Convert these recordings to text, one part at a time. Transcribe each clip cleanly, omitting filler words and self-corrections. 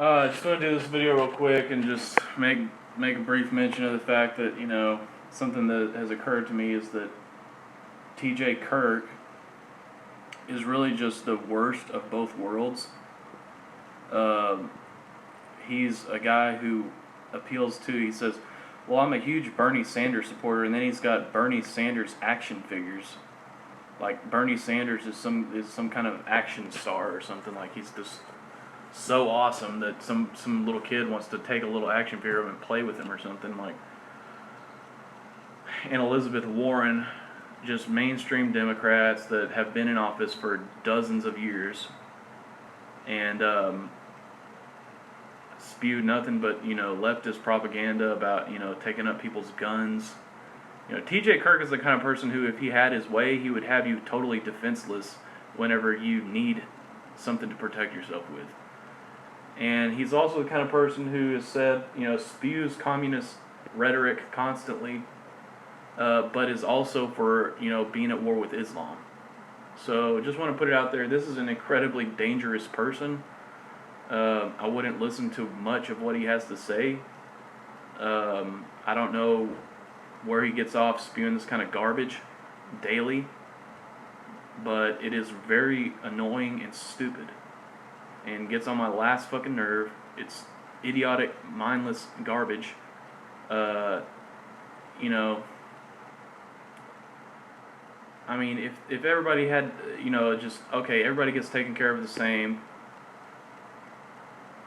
I just want to do this video real quick and just make a brief mention of the fact that, something that has occurred to me is that TJ Kirk is really just the worst of both worlds. He's a guy who appeals to, he says, well, I'm a huge Bernie Sanders supporter, and then he's got Bernie Sanders action figures. Like Bernie Sanders is some kind of action star or something. Like he's just so awesome that some little kid wants to take a little action figure of him and play with him or something. Like, and Elizabeth Warren, just mainstream Democrats that have been in office for dozens of years, and spewed nothing but leftist propaganda about taking up people's guns. T.J. Kirk is the kind of person who, if he had his way, he would have you totally defenseless whenever you need something to protect yourself with. And he's also the kind of person who has said, spews communist rhetoric constantly, but is also for, being at war with Islam. So just want to put it out there, this is an incredibly dangerous person. I wouldn't listen to much of what he has to say. I don't know where he gets off spewing this kind of garbage daily, but it is very annoying and stupid and gets on my last fucking nerve. It's idiotic, mindless garbage. I mean, if everybody had, everybody gets taken care of the same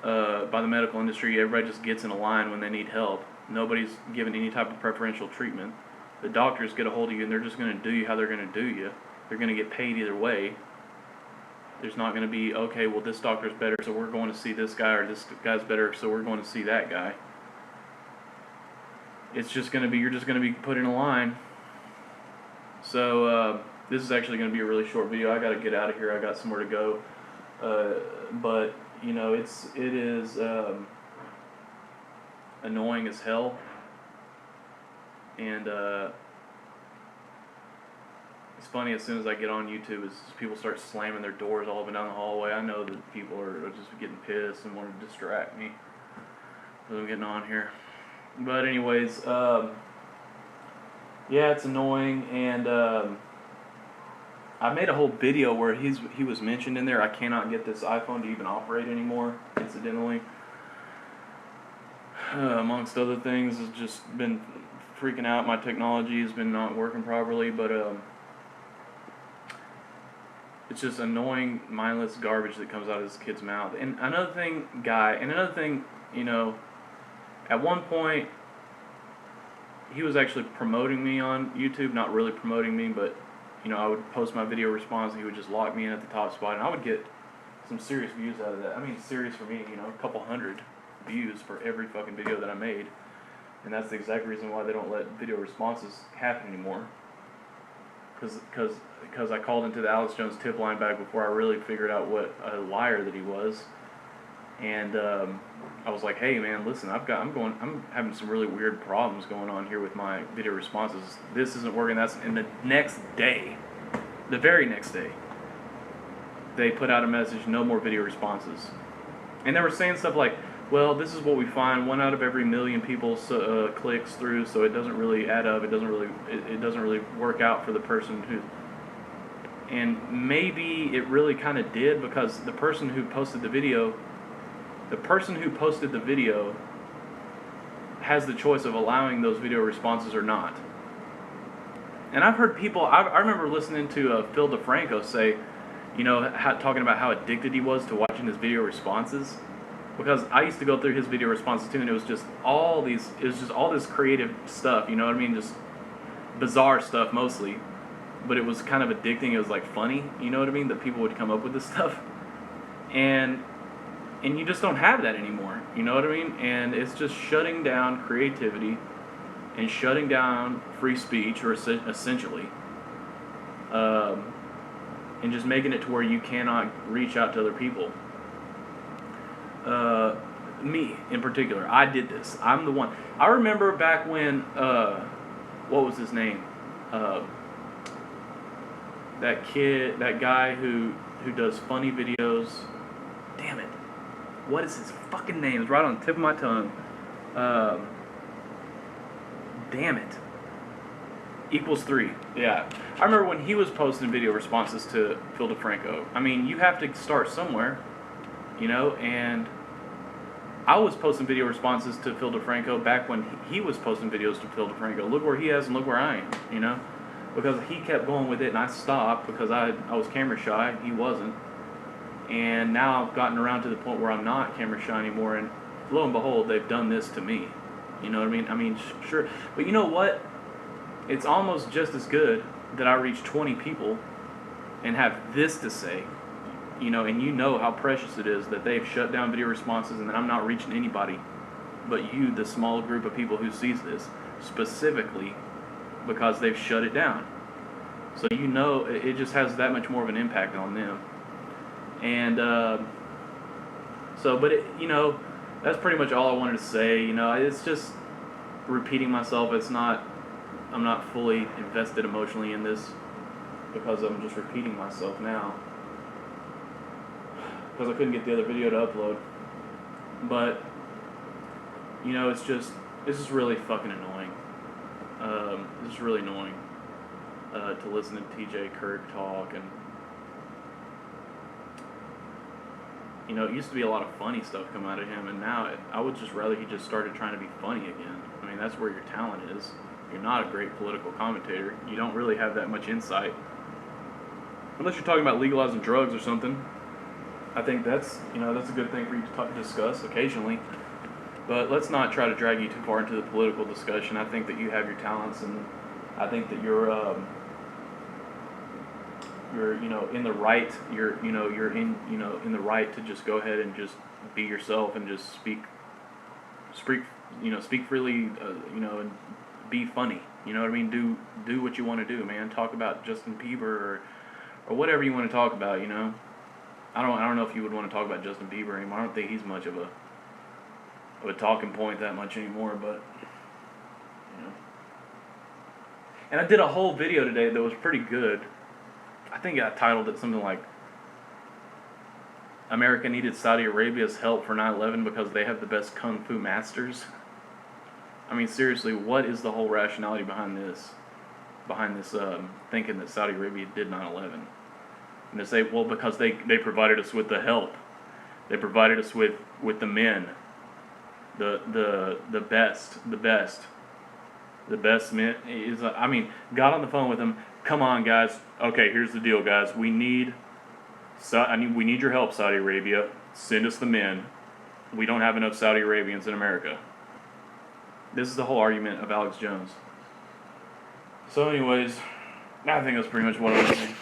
by the medical industry, everybody just gets in a line when they need help. Nobody's given any type of preferential treatment. The doctors get a hold of you and they're just going to do you how they're going to do you. They're going to get paid either way. There's not going to be, okay, well, this doctor's better, so we're going to see this guy, or this guy's better, so we're going to see that guy. It's just going to be, you're just going to be put in a line. So, this is actually going to be a really short video. I got to get out of here. I got somewhere to go. But, it is annoying as hell. And, it's funny, as soon as I get on YouTube, as people start slamming their doors all up and down the hallway, I know that people are just getting pissed and want to distract me as I'm getting on here. But anyways, yeah, it's annoying, and I made a whole video where he was mentioned in there. I cannot get this iPhone to even operate anymore, incidentally. Amongst other things, it's just been freaking out. My technology has been not working properly, but it's just annoying, mindless garbage that comes out of this kid's mouth. And another thing, at one point, he was actually promoting me on YouTube, not really promoting me, but, I would post my video response, and he would just lock me in at the top spot, and I would get some serious views out of that. I mean, serious for me, a couple hundred views for every fucking video that I made. And that's the exact reason why they don't let video responses happen anymore. Because I called into the Alex Jones tip line back before I really figured out what a liar that he was. And I was like, hey man, listen, I'm having some really weird problems going on here with my video responses. This isn't working. And the next day, the very next day, they put out a message, no more video responses. And they were saying stuff like, well, this is what we find, 1 out of every million people clicks through, so it doesn't really add up. It doesn't really work out for the person who. And maybe it really kind of did, because the person who posted the video has the choice of allowing those video responses or not. And I've heard people, I remember listening to Phil DeFranco say, talking about how addicted he was to watching his video responses. Because I used to go through his video responses too, and it was just all this creative stuff, just bizarre stuff mostly. But it was kind of addicting. It was like funny, that people would come up with this stuff. And you just don't have that anymore, And it's just shutting down creativity and shutting down free speech, or essentially. And just making it to where you cannot reach out to other people. Me in particular, I did this. I'm the one. I remember back when, what was his name? That guy who does funny videos. Damn it. What is his fucking name? It's right on the tip of my tongue. Um, Damn it. Equals 3. Yeah. I remember when he was posting video responses to Phil DeFranco. I mean, you have to start somewhere, and I was posting video responses to Phil DeFranco back when he was posting videos to Phil DeFranco. Look where he is and look where I am, because he kept going with it and I stopped because I was camera shy. He wasn't. And now I've gotten around to the point where I'm not camera shy anymore, and lo and behold, they've done this to me. You know what I mean? I mean, sure. But you know what? It's almost just as good that I reach 20 people and have this to say, and you know how precious it is that they've shut down video responses and that I'm not reaching anybody but you, the small group of people who sees this, specifically because they've shut it down. So it just has that much more of an impact on them. And that's pretty much all I wanted to say. It's just repeating myself. I'm not fully invested emotionally in this because I'm just repeating myself now because I couldn't get the other video to upload. But it's just really fucking annoying. It's really annoying to listen to TJ Kirk talk, and it used to be a lot of funny stuff come out of him, and now I would just rather he just started trying to be funny again. I mean, that's where your talent is. You're not a great political commentator. You don't really have that much insight. Unless you're talking about legalizing drugs or something. I think that's a good thing for you to discuss occasionally. But let's not try to drag you too far into the political discussion. I think that you have your talents, and I think that you're in the right. You're in the right to just go ahead and just be yourself and just speak freely, and be funny. You know what I mean? Do what you want to do, man. Talk about Justin Bieber or whatever you want to talk about. I don't know if you would want to talk about Justin Bieber anymore. I don't think he's much of a talking point that much anymore, but And I did a whole video today that was pretty good. I think I titled it something like America needed Saudi Arabia's help for 9/11 because they have the best kung fu masters. I mean, seriously, what is the whole rationality behind this? Thinking that Saudi Arabia did 9/11. And they say, well, because they provided us with the help. They provided us with the men. The best men is, got on the phone with them. Come on, guys. Okay, here's the deal, guys. We need your help, Saudi Arabia. Send us the men. We don't have enough Saudi Arabians in America. This is the whole argument of Alex Jones. So anyways, I think that's pretty much what I was saying.